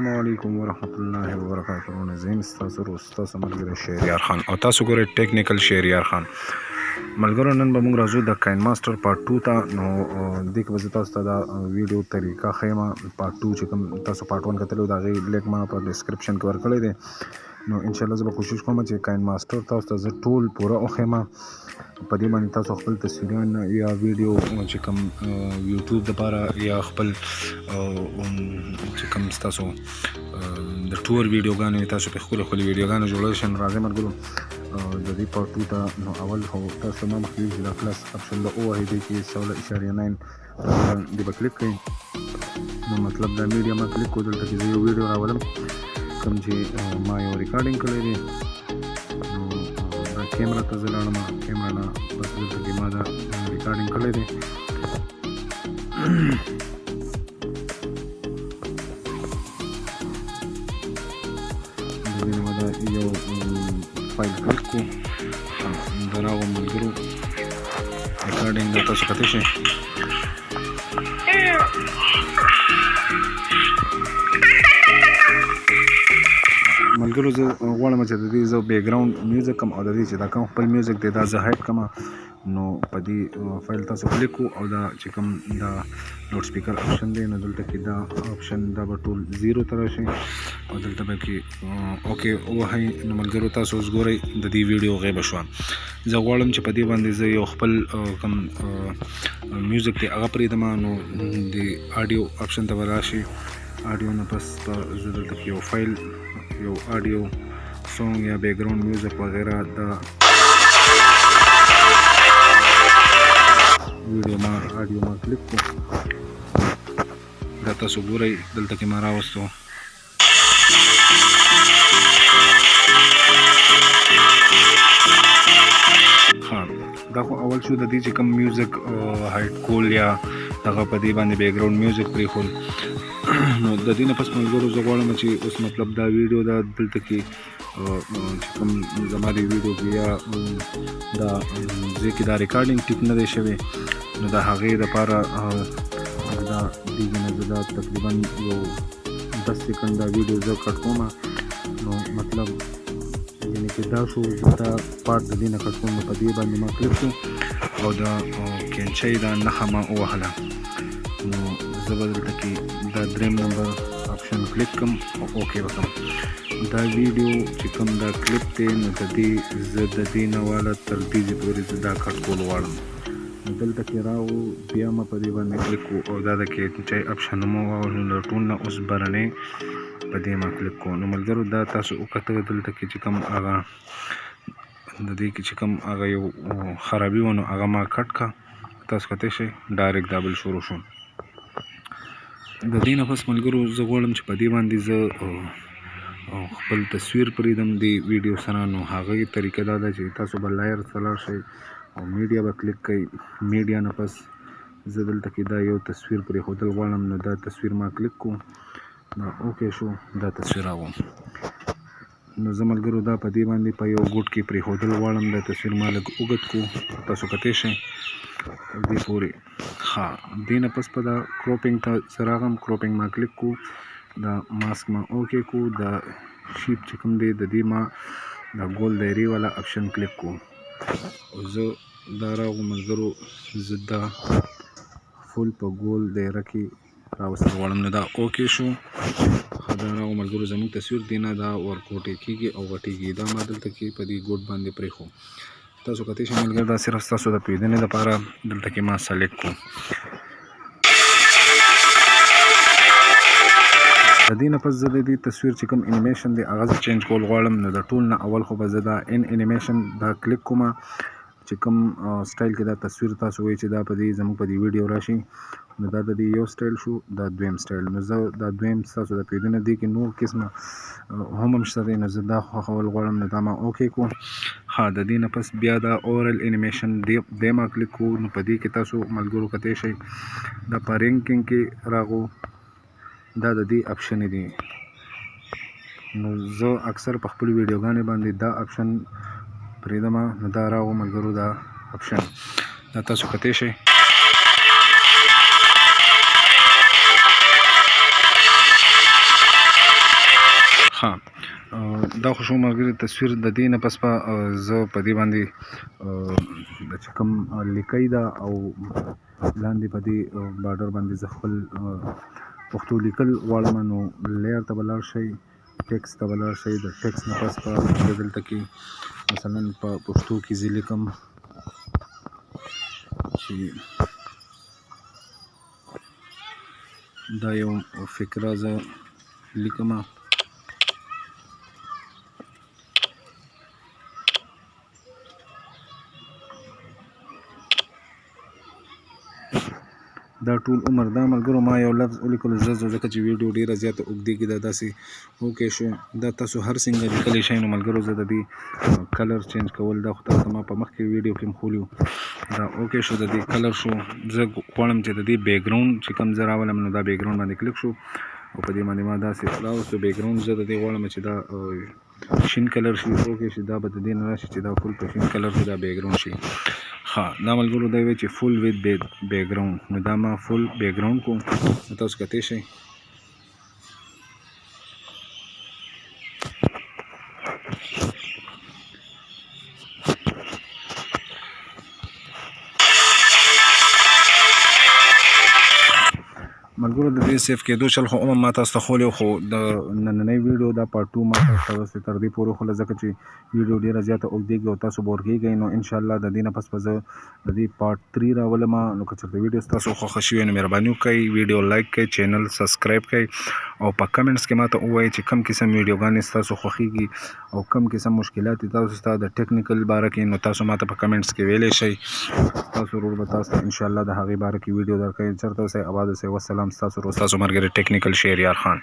السلام علیکم ورحمت الله وبرکاته. نظیم ستاسو ستاسو ملګری شهریار خان او تاسو ګورئ ټیکنیکل شهریار خان. ملګرو نن به موږ راځو د کاین ماسټر پارت 2 ته. نو دې کې به زه تاسو ته دا ویډیو طریقه ښیم. پارت 2 چې کوم تاسو پارت 1 کتلی و د هغې لینک ما په ډسکرپشن کې ورکړی دی. نو انشاءالله زه به کوشش کوم چې کاین ماسټر تاسو ته زه ټول پوره وښیم. په دې باندې تاسو خپل تصویرونه یا ویډیو چې کوم یوټیوب دپاره یا خپل چې کوم ستاسو د ټور ویډیوګانې تاسو پرې ښکلې ښکلې ویډیوګانې جوړولی شئ. نو راځئ ملګرو د دې پارت 2 ته. نو اول خو تاسو ما مخکې چې دا پلس اپشن له ووهئ دې کې 16.9 دې به کلیک کړئ. نو مطلب دا میډیا ما کلیک کړو. دلته کې زه یو ویډیو راولم کوم چې ما یو ریکارډینګ کړی دی. نو دا کیمرا ته زه لاړم. کیمرا نه بس دلته کې ما دا ریکارډینګ کړی دی. دغې نه به دا یو فایل کلیک کړو. دا راغلو ملګرو ریکارډینګ دا تاسو کتی شئ. ملګرو زه غواړم چې د دې زه بیکګراوند میوزک کم او د دې چې دا کوم خپل میوزک دی دا زه هایډ کړم. نو په دې فایل تاسو کلیک کړو او دا چې کوم دا لوډ سپیکر اپشن دی نو دلته کې دا اپشن دا به ټول 0 ته راشي او دلته به کې اوکې ووهئ. نو ملګرو تاسو اوس ګورئ د دې ویډیو غیبه شوه. زه غواړم چې په دې باندې زه یو خپل کوم میوزک دی هغه پرېږدم. نو د آډیو اپشن ته به راشي. آډیو نه پس زه دلته کې یو فایل یو آډیو سونګ یا بیکګراوند میوزک وغیره دا ویډیو ما آډیو ما کلیک کړو. دا تاسو ګورئ دلته کې ما راوستو. دا خو اول شو د دې چې کوم میوزک هایډ کول یا هغه په دې باندې بیکګراوند میوزک پرېښول. نو د دې نه پس ملګرو زه غواړم چې اوس مطلب دا ویډیو دا دلته کې چې کوم زما د ویډیو کې یا دا ځای کې دا ریکارډینګ ټیک نه دی شوی نو د هغې دپاره دا دېږي نه زه دا تقریبا یو 10 سیکنډ دا ویډیو زه کټ کوم. نو مطلب یعنې چې دا شو دا پارت د دې نه کټ کوم. نو په دې باندې ما کلیک کړو او دا کینچۍ دا نښه ما ووهله. نو زه به دلته کې دا 3 نمبر اپشن کلیک کړم او اوکې وکړم. دا ویډیو چې کوم دا کلیپ دی نو د دې زه د دې نه واله تر دې ځای پورې زه دا کټ کول غواړم. نو دلته کې راغلو بیا ما په دې باندې کلیک کړو او دا د کینچۍ اپشن مو ووهلو. له ټول نه اوس برنۍ په دې ما کلیک کړو. نو ملګرو دا تاسو وکتل دلته کې چې کوم هغه د دې کې چې کوم هغه یو خرابي و نو هغه ما کټ کړه. تاسو کتی شئ ډایرکټ دا بل شروع شو. د دې نه پس ملګرو زه غواړم چې په دې باندې زه خپل تصویر پرېږدم د ویډیو سره. نو هغې طریقه دا ده چې تاسو به لایر ته لاړ شئ او میډیا به کلیک کړئ. میډیا نه پس زه دلته کې دا یو تصویر پرېښودل غواړم. نو دا تصویر ما کلیک کړو. نو اوکې شو دا تصویر راغلو. نو زه ملګرو دا په دې باندې په یو ګوټ کې پرېښودل غواړم. دا تصویر ما لږ اوږد کړو. تاسو کتی شئ دې پورې. ها دې نه پس په دا کروپینګ ته زه راغلم. کروپینګ ما کلیک کړو. دا ماسک ما اوکې کړو. دا شیپ چې کوم دی د دې ما دا ګول دایرې والا اپشن کلیک کړو. او زه دا راغلو ملګرو زه دا فول په ګول دایره کې راوستل غواړم. نو دا اوکې شو. دا راغلو ملګرو زموږ تصویر دی نه دا ورکوټې کېږي او غټېږي. دا ما دلته کې په دې ګوټ باندې پرېښو. تاسو کتی شئ ملګرو دا صرف ستاسو د پوهېدنې لپاره دلته کې ما سلیکټ کړو. د دې نه پس زه د دې تصویر چې کوم انیمیشن دی هغه زه چینج کول غواړم. نو د ټول نه اول خو به زه دا انیمیشن دا کلیک کوم چې کوم سټایل کې دا تصویر تاسو وایي چې دا په دې زموږ په دې ویډیو راشي. نو دا د دې یو سټایل شو. دا دویم سټایل. نو زه دا دویم ستاسو د پوهېدنې دې کې نور قسمه هم شته دی. نو زه دا خوښول غواړم. نو دا ما اوکې کړو. ها د دې نه پس بیا دا اورل انیمیشن دی ما کلیک کړو. نو په دې کې تاسو ملګرو کتی شئ دا په رینکینګ کې راغو. دا د دې اپشن دی. نو زه اکثر په خپل ویډیوګانې باندې دا اپشن پرېږدم. نو دا راغو ملګرو دا اپشن دا تاسو کتی شئ. ها دا خو شو ملګري تصویر د دې نه پس به زه په دې باندې چې کوم لیکۍ ده او لاندې په دې بارډر باندې زه خپل پښتو لیکل غواړم نو لیر ته به لاړ شئ ټیکس ته به لاړ شئ د ټیکس نه پس به دلته کې مثلا په پښتو کې زه لیکم چې دا یو فکره زه لیکم دا ټول عمر دا ملګرو ما یو لفظ ولیکلو ځکه چې ویډیو ډېره زیاته اوږدېږي دا داسې اوکې شو دا تاسو هر څنګه لیکلی شئ نو ملګرو زه د دې کلر چینج کول دا خو تاسو ما په مخکې ویډیو کې هم ښولي دا اوکې شو د دې کلر شو زه غواړم چې د دې بیکګراوند چې کوم زه راولم نو دا بیکګراوند باندې کلیک شو او په دې باندې ما داسې راوستو بیکګراوند زه د دې غواړم چې دا شین کلر شي اوکې شي دا به د دې نه راشي چې دا فول په شین کلر شي دا بیکګراوند شي ها دا ملګرو دا وی چې فول ویت بیکګراوند نو دا ما فول بیکګراوند کوم تاسو کتئ شئ ملګرو د دې سیف کېدو چل خو ما تاسو ته ښولی خو د نننۍ ویډیو دا پارټ 2 ما تاسو ته وروستې تر دې پورې ښوله ځکه چې ویډیو ډېره زیاته اوږدېږي او تاسو بور کېږئ نو انشاءالله د دې نه پس به زه د دې پارټ 3 راولم نو که چېرته ویډیو ستاسو خوښه شوې نو مهرباني وکړئ ویډیو لایک کړئ چینل سبسکرایب کړئ او په کمنټس کې ماته ووایئ چې کوم قسم ویډیوګانې ستاسو خوښیږي او کوم قسم مشکلات دي تاسو ته د ټیکنیکل باره کې نو تاسو ماته په کمنټس کې ویلی شئ تاسو ورور به تاسو ته انشاءالله د هغې باره کې ویډیو درکوي چېرته اوسئ اباد اوسئ والسلام ستاسو ورور ستاسو ملګری ټیکنیکل شهریار خان